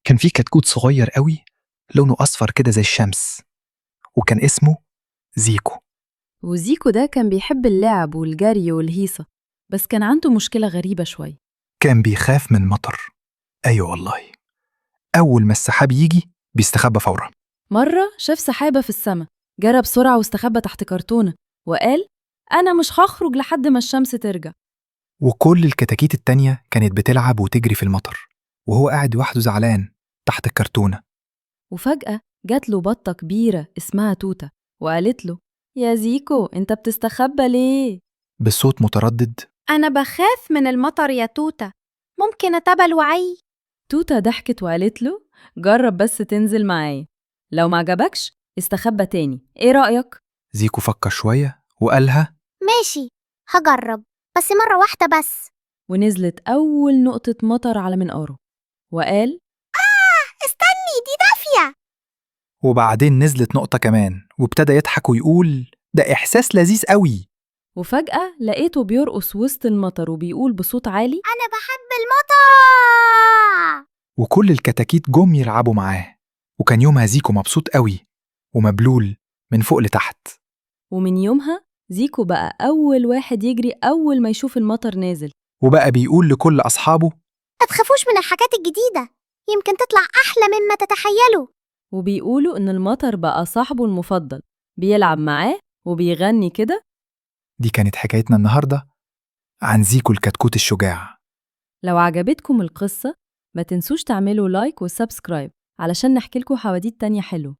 كان في كتكوت صغير قوي، لونه أصفر كده زي الشمس، وكان اسمه زيكو. وزيكو ده كان بيحب اللعب والجري والهيصة، بس كان عنده مشكلة غريبة شوي. كان بيخاف من المطر. أيوة والله، أول ما السحاب يجي بيستخبى فورا. مرة شاف سحابة في السماء، جرى بسرعة واستخبى تحت كرتونة وقال: أنا مش هخرج لحد ما الشمس ترجع. وكل الكتاكيت التانية كانت بتلعب وتجري في المطر، وهو قاعد لوحده زعلان تحت الكرتونة. وفجأة جات له بطة كبيرة اسمها توتة وقالت له: يا زيكو، أنت بتستخبى ليه؟ بصوت متردد: أنا بخاف من المطر يا توتة، ممكن أتبل وعي؟ توتة ضحكت وقالت له: جرب بس تنزل معايا، لو ما عجبكش استخبى تاني، إيه رأيك؟ زيكو فكر شوية وقالها: ماشي، هجرب، بس مرة واحدة بس. ونزلت أول نقطة مطر على منقاره وقال: استني، دي دافية. وبعدين نزلت نقطة كمان، وابتدى يضحك ويقول: ده إحساس لذيذ قوي. وفجأة لقيته بيرقص وسط المطر وبيقول بصوت عالي: أنا بحب المطر. وكل الكتاكيت جم يلعبوا معاه، وكان يومها زيكو مبسوط قوي ومبلول من فوق لتحت. ومن يومها زيكو بقى أول واحد يجري أول ما يشوف المطر نازل. وبقى بيقول لكل أصحابه: ما تخافوش من الحاجات الجديدة، يمكن تطلع أحلى مما تتخيلوا. وبيقولوا إن المطر بقى صاحبه المفضل، بيلعب معاه وبيغني كده. دي كانت حكايتنا النهاردة عن زيكو الكتكوت الشجاع. لو عجبتكم القصة ما تنسوش تعملوا لايك وسبسكرايب علشان نحكي لكم حواديت تانية حلوة.